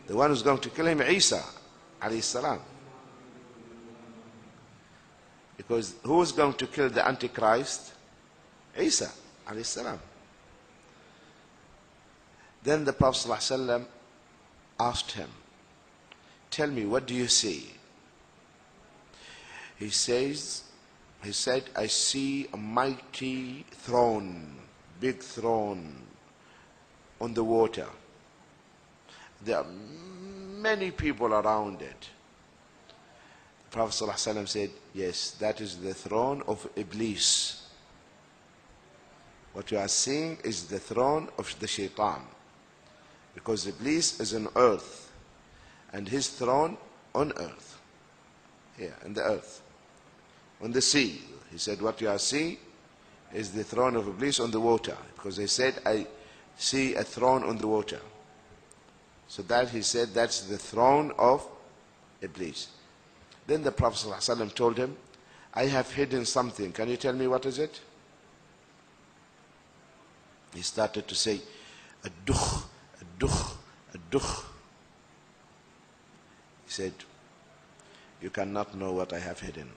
The one who's going to kill him, Isa alayhi salam. Because who is going to kill the Antichrist? Isa alayhi salam. Then the Prophet ﷺ asked him, tell me, what do you see? He said, I see a mighty throne, big throne on the water. There are many people around it. The Prophet ﷺ said, yes, that is the throne of Iblis. What you are seeing is the throne of the shaitan. Because Iblis is on earth, and his throne on earth, here in the earth, on the sea. He said, what you are seeing is the throne of Iblis on the water, because he said, I see a throne on the water. So that he said, that's the throne of Iblis. Then the Prophet ﷺ told him, I have hidden something. Can you tell me what is it? He started to say, ad-dukh, ad-dukh, ad-dukh. He said, you cannot know what I have hidden.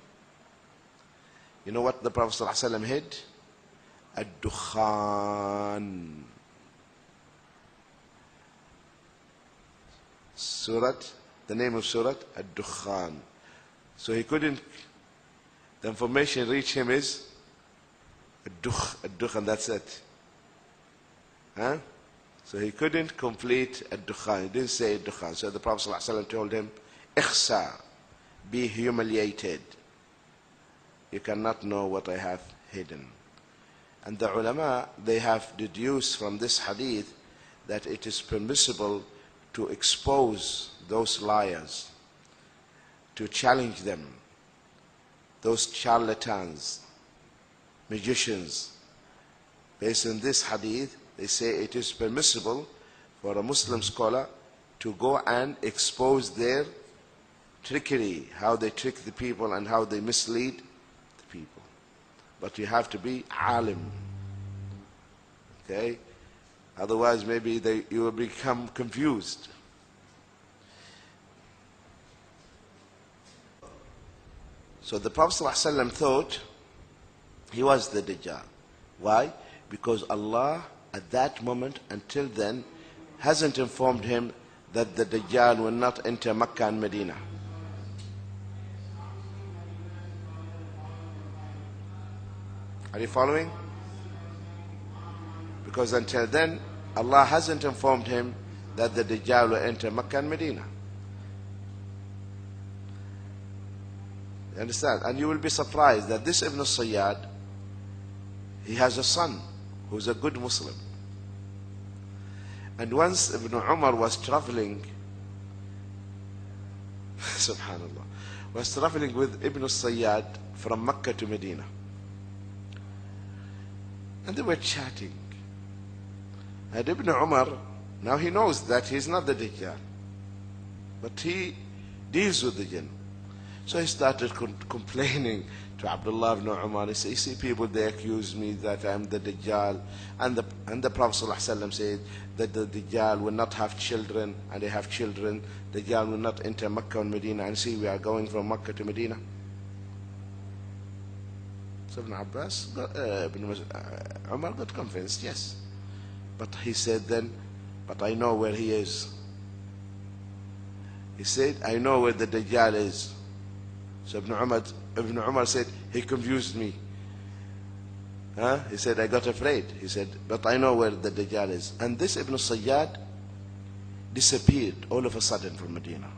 You know what the Prophet ﷺ hid? Ad-dukhan. Surat, the name of Surat, ad-dukhan. So he couldn't, the information reach him is ad-dukh, ad-dukh, and that's it. Huh? So he couldn't complete ad-dukhan. He didn't say ad-dukhan. So the Prophet ﷺ told him, ikhsa, be humiliated. You cannot know what I have hidden. And the ulama, they have deduced from this hadith that it is permissible to expose those liars, to challenge them, those charlatans, magicians. Based on this hadith, they say it is permissible for a Muslim scholar to go and expose their trickery, how they trick the people and how they mislead the people. But you have to be alim. Okay? Otherwise maybe you will become confused. So the Prophet ﷺ thought he was the Dajjal. Why? Because Allah at that moment until then hasn't informed him that the Dajjal will not enter Mecca and Medina. Are you following? Because until then Allah hasn't informed him that the Dajjal will enter Mecca and Medina. You understand? And you will be surprised that this Ibn Sayyad, he has a son who's a good Muslim. And once Ibn Umar was traveling, subhanallah, was traveling with Ibn Sayyad from Mecca to Medina. And they were chatting. And Ibn Umar, now he knows that he's not the Dajjal, but he deals with the jinn. So he started complaining to Abdullah ibn Umar. He said, you see people, they accuse me that I'm the Dajjal. And the Prophet ﷺ said that the Dajjal will not have children, and they have children. The Dajjal will not enter Mecca and Medina. And see, we are going from Mecca to Medina. So Ibn Abbas, Ibn Umar got convinced, yes. But he said then, but I know where he is. He said, I know where the Dajjal is. So Ibn Umar said, he confused me. He said, I got afraid. He said, but I know where the Dajjal is. And this Ibn Sayyad disappeared all of a sudden from Medina.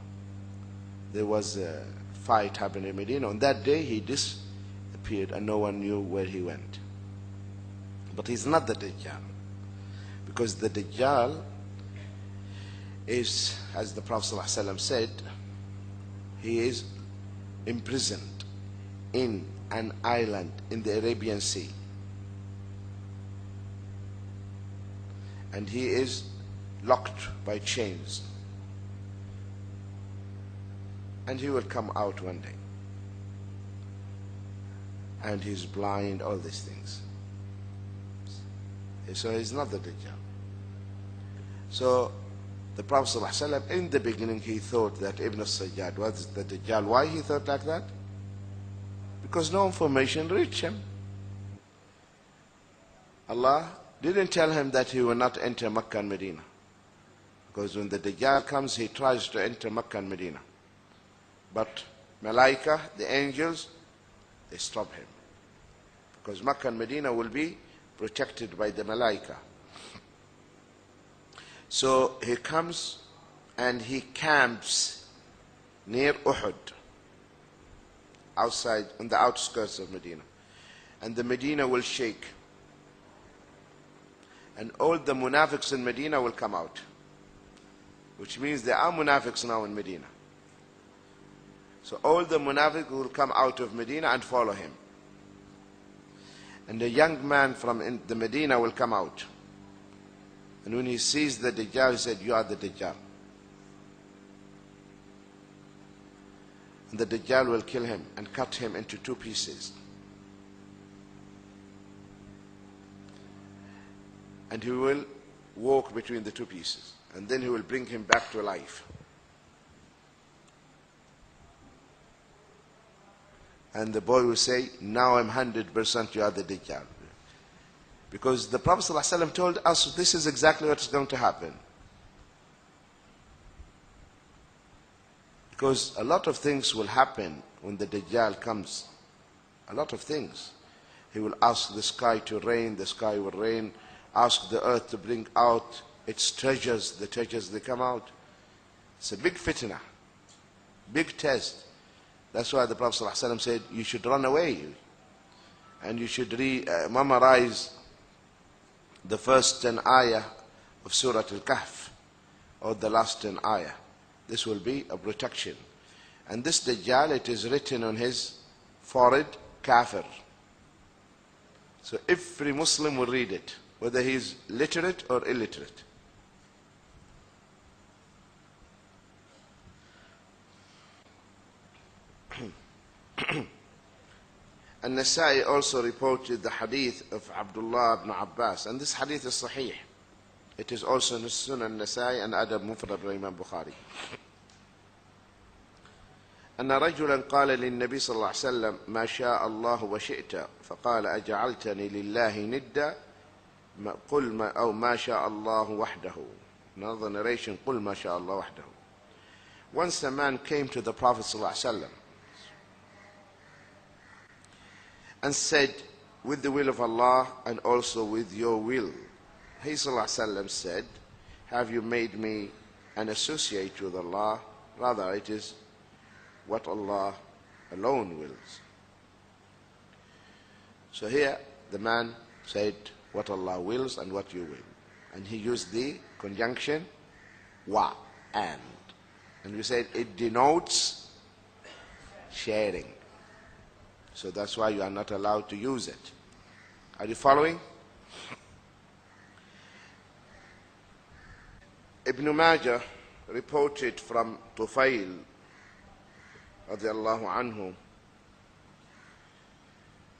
There was a fight happening in Medina. On that day, he disappeared and no one knew where he went. But he's not the Dajjal. Because the Dajjal is, as the Prophet ﷺ said, he is imprisoned in an island in the Arabian Sea. And he is locked by chains. And he will come out one day. And he's blind, all these things. So he's not the Dajjal. So The Prophet ﷺ, in the beginning, he thought that Ibn al-Sajjad was the Dajjal. Why he thought like that? Because no information reached him. Allah didn't tell him that he will not enter Makkah and Medina. Because when the Dajjal comes, he tries to enter Makkah and Medina. But Malaika, the angels, they stop him. Because Makkah and Medina will be protected by the Malaika. So he comes and he camps near Uhud, outside, on the outskirts of Medina. And the Medina will shake. And all the munafiqs in Medina will come out. Which means there are munafiqs now in Medina. So all the munafiqs will come out of Medina and follow him. And a young man from the Medina will come out. And when he sees the Dajjal, he said, "You are the Dajjal." And the Dajjal will kill him and cut him into 2 pieces. And he will walk between the 2 pieces. And then he will bring him back to life. And the boy will say, "Now I'm 100% you are the Dajjal." Because the Prophet ﷺ told us this is exactly what is going to happen. Because a lot of things will happen when the Dajjal comes. A lot of things. He will ask the sky to rain, the sky will rain. Ask the earth to bring out its treasures, the treasures they come out. It's a big fitna, big test. That's why the Prophet ﷺ said, you should run away. And you should memorize the first 10 ayah of Surah Al-Kahf, or the last 10 ayah. This will be a protection. And this Dajjal, it is written on his forehead, Kafir. So every Muslim will read it, whether he is literate or illiterate. And Nasai also reported the hadith of Abdullah ibn Abbas, and this hadith is sahih. It is also in Sunan Nasai and Adab Mufrad by Imam Bukhari. أن رجلا قال للنبي صلى الله عليه وسلم ما شاء الله وشئت فقال أجعلتني لله ندا قل ما أو ما شاء الله وحده. Another narration, قل ما شاء الله وحده. Once a man came to the Prophet صلى الله عليه وسلم and said, with the will of Allah and also with your will. He ﷺ said, have you made me an associate with Allah? Rather, it is what Allah alone wills. So here, the man said, what Allah wills and what you will. And he used the conjunction, wa, and. And we said it denotes sharing. So that's why you are not allowed to use it. Are you following? Ibn Majah reported from Tufail radiallahu anhu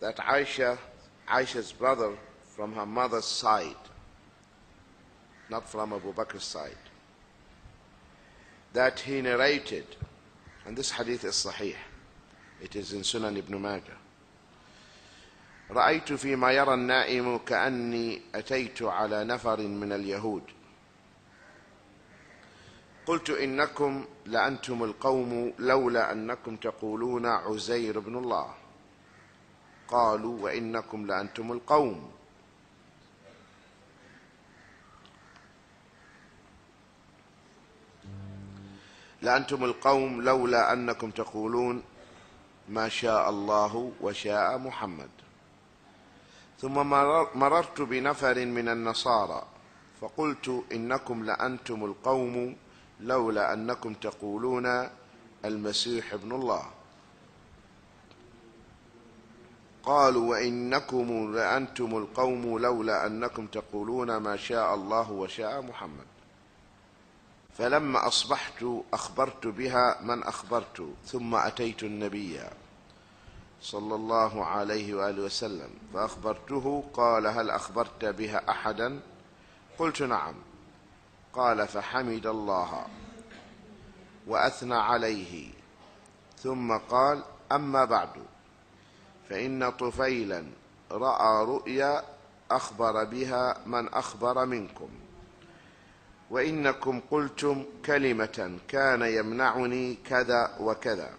that Aisha's brother from her mother's side, not from Abu Bakr's side, that he narrated, and this hadith is sahih. It is in Sunan Ibn Majah. رأيت فيما يرى النائم كأني أتيت على نفر من اليهود قلت إنكم لأنتم القوم لولا أنكم تقولون عزير بن الله قالوا وإنكم لأنتم القوم لأنتم القوم لولا أنكم تقولون ما شاء الله وشاء محمد ثم مررت بنفر من النصارى فقلت إنكم لأنتم القوم لولا أنكم تقولون المسيح ابن الله قالوا وإنكم لأنتم القوم لولا أنكم تقولون ما شاء الله وشاء محمد فلما أصبحت أخبرت بها من أخبرت ثم أتيت النبي صلى الله عليه وآله وسلم فأخبرته قال هل أخبرت بها أحدا قلت نعم قال فحمد الله وأثنى عليه ثم قال أما بعد فإن طفيلا رأى رؤيا أخبر بها من أخبر منكم وإنكم قلتم كلمة كان يمنعني كذا وكذا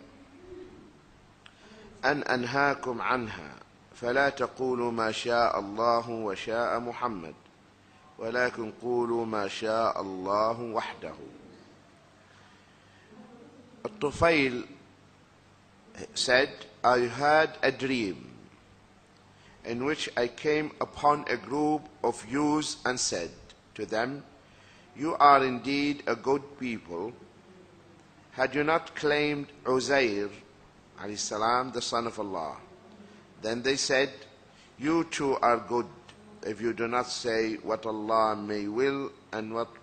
أن أنهاكم عنها فلا تقولوا ما شاء الله وشاء محمد ولكن قولوا ما شاء الله وحده. At-Tawheed said, I had a dream in which I came upon a group of youths and said to them, you are indeed a good people. Had you not claimed Uzair alayhi salam, the son of Allah? Then they said, you too are good if you do not say what Allah may will and what